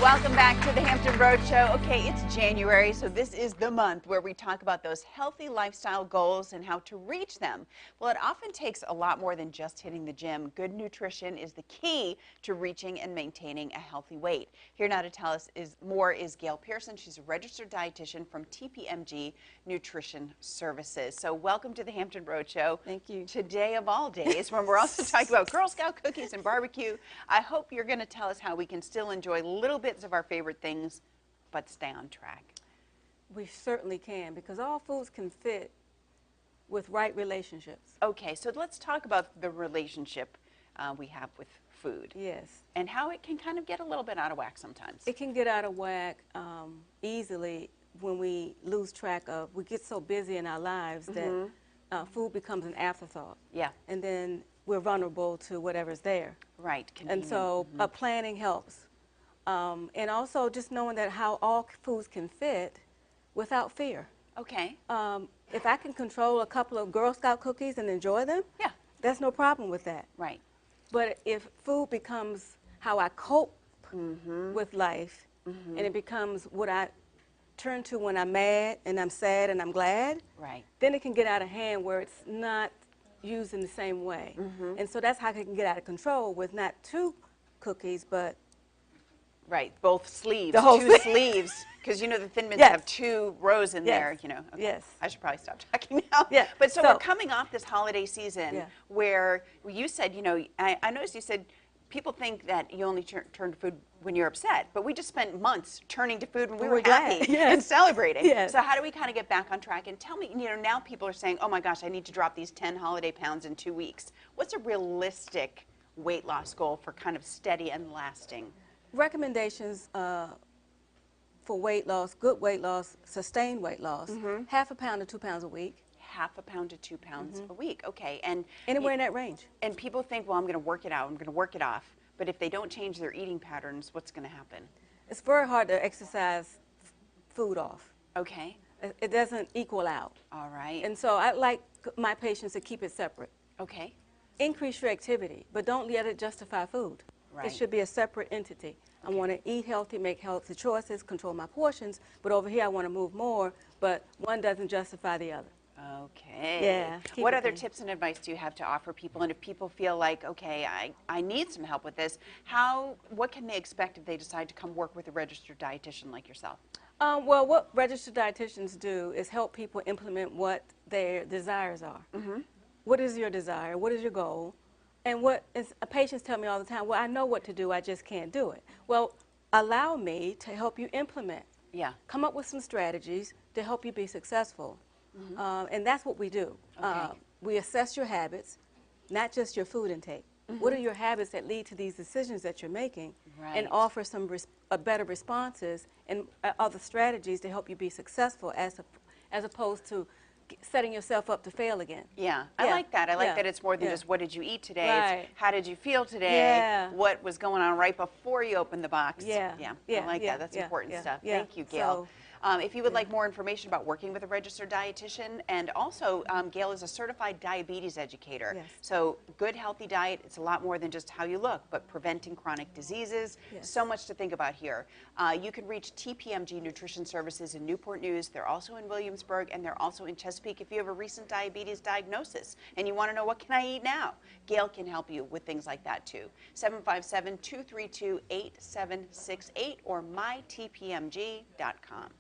Welcome back to the Hampton Roadshow. Okay, it's January, so this is the month where we talk about those healthy lifestyle goals and how to reach them. Well, it often takes a lot more than just hitting the gym. Good nutrition is the key to reaching and maintaining a healthy weight. Here now to tell us more is Gale Pearson. She's a registered dietitian from TPMG Nutrition Services. So welcome to the Hampton Roadshow. Thank you. Today of all days, when we're also talking about Girl Scout cookies and barbecue, I hope you're going to tell us how we can still enjoy little bits of our favorite things, but stay on track. We certainly can, because all foods can fit with right relationships. Okay, so let's talk about the relationship we have with food. Yes. And how it can kind of get a little bit out of whack sometimes. It can get out of whack easily when we lose track of, we get so busy in our lives that food becomes an afterthought. Yeah. And then we're vulnerable to whatever's there. Right. And so planning helps. And also just knowing that how all foods can fit without fear. Okay. If I can control a couple of Girl Scout cookies and enjoy them, yeah, there's no problem with that. Right. But if food becomes how I cope with life, and it becomes what I turn to when I'm mad and I'm sad and I'm glad, right, then it can get out of hand where it's not used in the same way. And so that's how it can get out of control with not 2 cookies, but right, both sleeves, the whole 2 sleeves, because you know the Thin Mints have 2 rows in there, you know. Okay. Yes. I should probably stop talking now. Yeah. But so we're coming off this holiday season where you said, you know, I noticed you said people think that you only turn to food when you're upset, but we just spent months turning to food when we were happy and celebrating. Yes. So how do we kind of get back on track? And tell me, you know, now people are saying, oh my gosh, I need to drop these 10 holiday pounds in 2 weeks. What's a realistic weight loss goal for kind of steady and lasting? Recommendations for weight loss, good weight loss, sustained weight loss, half a pound to 2 pounds a week. Half a pound to 2 pounds a week. Okay. And anywhere in that range. And people think, well, I'm going to work it out. I'm going to work it off. But if they don't change their eating patterns, what's going to happen? It's very hard to exercise food off. Okay. It doesn't equal out. All right. And so I like my patients to keep it separate. Okay. Increase your activity, but don't let it justify food. Right. It should be a separate entity. I want to eat healthy, make healthy choices, control my portions, but over here I want to move more, but one doesn't justify the other. Okay. Yeah. What other tips and advice do you have to offer people? And if people feel like, okay, I need some help with this, what can they expect if they decide to come work with a registered dietitian like yourself? Well, what registered dietitians do is help people implement what their desires are. What is your desire? What is your goal? And patients tell me all the time, well, I know what to do, I just can't do it. Well, allow me to help you implement. Yeah. Come up with some strategies to help you be successful. And that's what we do. Okay. We assess your habits, not just your food intake. What are your habits that lead to these decisions that you're making? Right. And offer some better responses and other strategies to help you be successful as opposed to setting yourself up to fail again. Yeah, I like that. I like that it's more than just what did you eat today, it's how did you feel today, what was going on right before you opened the box. I like that. That's important stuff. Thank you, Gale. If you would like more information about working with a registered dietitian, and also Gale is a certified diabetes educator. So good healthy diet, it's a lot more than just how you look, but preventing chronic diseases. So much to think about here. You can reach TPMG Nutrition Services in Newport News. They're also in Williamsburg, and they're also in Chesapeake if you have a recent diabetes diagnosis and you want to know what can I eat now. Gale can help you with things like that too. 757-232-8768 or mytpmg.com.